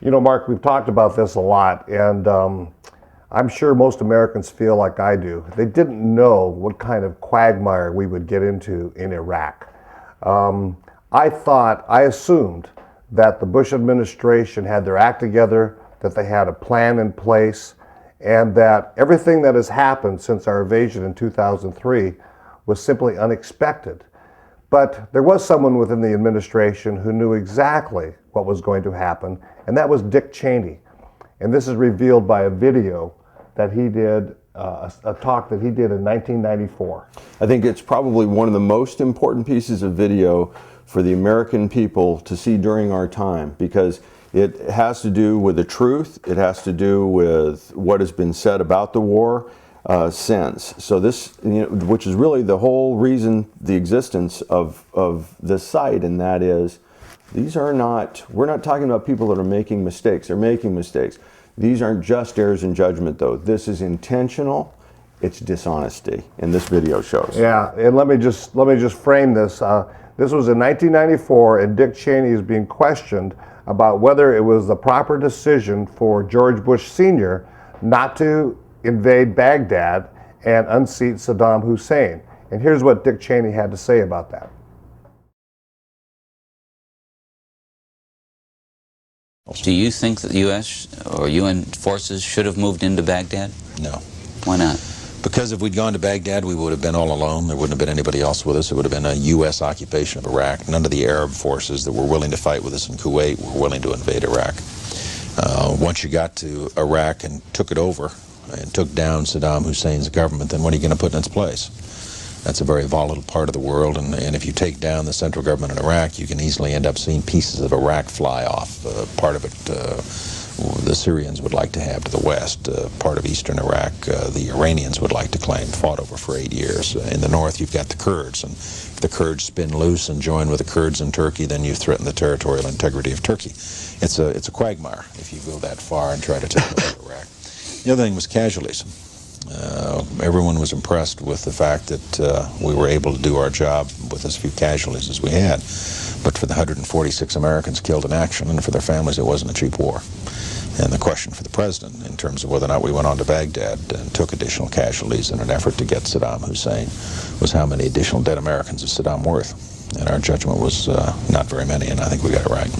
You know, Mark, we've talked about this a lot, and I'm sure most Americans feel like I do. They didn't know what kind of quagmire we would get into in Iraq. I assumed that the Bush administration had their act together, that they had a plan in place, and that everything that has happened since our invasion in 2003 was simply unexpected. But there was someone within the administration who knew exactly what was going to happen, and that was Dick Cheney. And this is revealed by a video that he did, a talk that he did in 1994. I think it's probably one of the most important pieces of video for the American people to see during our time, because it has to do with the truth, it has to do with what has been said about the war since. So this, which is really the whole reason, the existence of this site, and that is, we're not talking about people that are making mistakes. They're making mistakes. These aren't just errors in judgment, though. This is intentional. It's dishonesty, and this video shows. Yeah, and let me just frame this. This was in 1994, and Dick Cheney is being questioned about whether it was the proper decision for George Bush Sr. not to invade Baghdad and unseat Saddam Hussein. And here's what Dick Cheney had to say about that. Do you think that the U.S. or UN forces should have moved into Baghdad? No. Why not? Because if we'd gone to Baghdad, we would have been all alone. There wouldn't have been anybody else with us. It would have been a U.S. occupation of Iraq. None of the Arab forces that were willing to fight with us in Kuwait were willing to invade Iraq. Once you got to Iraq and took it over and took down Saddam Hussein's government, then what are you going to put in its place? That's a very volatile part of the world, and if you take down the central government in Iraq, you can easily end up seeing pieces of Iraq fly off. Part of it the Syrians would like to have to the west. Part of eastern Iraq the Iranians would like to claim, fought over for 8 years. In the north, you've got the Kurds, and if the Kurds spin loose and join with the Kurds in Turkey, then you threaten the territorial integrity of Turkey. It's a quagmire if you go that far and try to take over Iraq. The other thing was casualties. Everyone was impressed with the fact that we were able to do our job with as few casualties as we had. But for the 146 Americans killed in action and for their families, it wasn't a cheap war. And the question for the president, in terms of whether or not we went on to Baghdad and took additional casualties in an effort to get Saddam Hussein, was how many additional dead Americans is Saddam worth? And our judgment was not very many, and I think we got it right.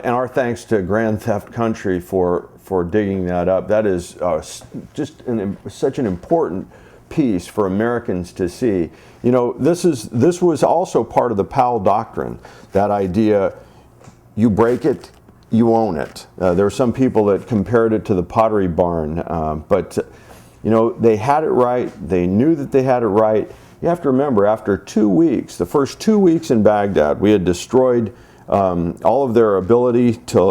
And our thanks to Grand Theft Country for digging that up. That is just such an important piece for Americans to see. You know, this was also part of the Powell Doctrine, that idea, you break it, you own it. There are some people that compared it to the Pottery Barn, but you know, they had it right, they knew that they had it right. You have to remember, after 2 weeks, the first 2 weeks in Baghdad, we had destroyed all of their ability to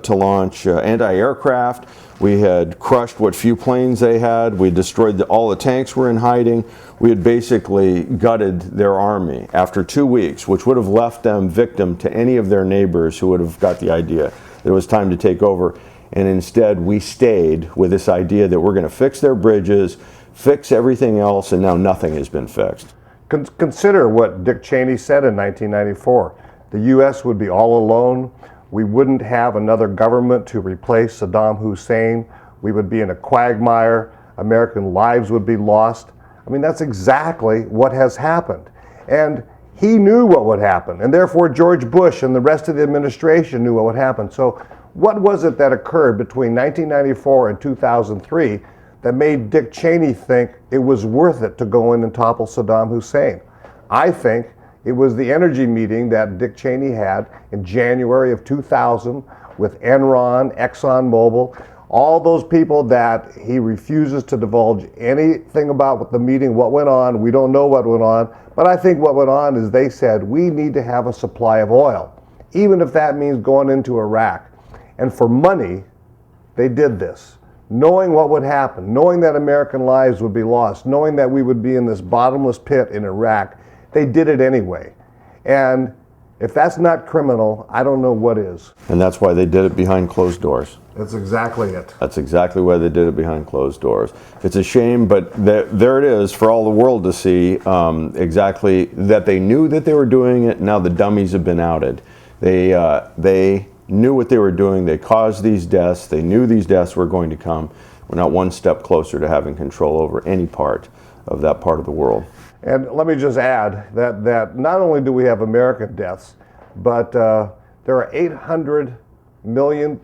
launch anti-aircraft. We had crushed what few planes they had. We destroyed all the tanks were in hiding. We had basically gutted their army after 2 weeks, which would have left them victim to any of their neighbors who would have got the idea that it was time to take over. And instead, we stayed with this idea that we're going to fix their bridges, fix everything else, and now nothing has been fixed. Consider what Dick Cheney said in 1994. The U.S. would be all alone. We wouldn't have another government to replace Saddam Hussein. We would be in a quagmire. American lives would be lost. I mean, that's exactly what has happened. And he knew what would happen, and therefore George Bush and the rest of the administration knew what would happen. So what was it that occurred between 1994 and 2003 that made Dick Cheney think it was worth it to go in and topple Saddam Hussein? I think it was the energy meeting that Dick Cheney had in January of 2000 with Enron, ExxonMobil, all those people that he refuses to divulge anything about what the meeting, what went on. We don't know what went on, but I think what went on is they said, we need to have a supply of oil, even if that means going into Iraq. And for money, they did this, knowing what would happen, knowing that American lives would be lost, knowing that we would be in this bottomless pit in Iraq. They did it anyway. And If that's not criminal, I don't know what is. And that's why they did it behind closed doors. That's exactly it. That's exactly why they did it behind closed doors. It's a shame, but there it is for all the world to see, exactly that they knew that they were doing it. Now the dummies have been outed. They knew what they were doing. They caused these deaths. They knew these deaths were going to come. We're not one step closer to having control over any part of that part of the world. And let me just add that not only do we have American deaths, but there are 8 million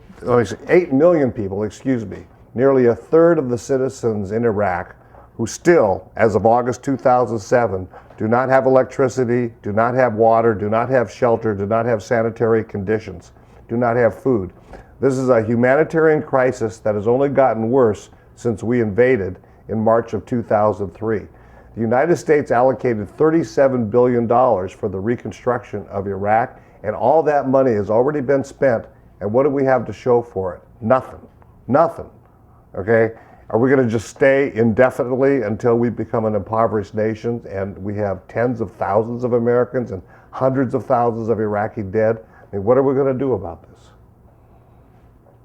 people, nearly a third of the citizens in Iraq who still, as of August 2007, do not have electricity, do not have water, do not have shelter, do not have sanitary conditions, do not have food. This is a humanitarian crisis that has only gotten worse since we invaded in March of 2003. The United States allocated $37 billion for the reconstruction of Iraq, and all that money has already been spent. And what do we have to show for it? Nothing. Nothing. Okay? Are we going to just stay indefinitely until we become an impoverished nation and we have tens of thousands of Americans and hundreds of thousands of Iraqi dead? I mean, what are we going to do about this?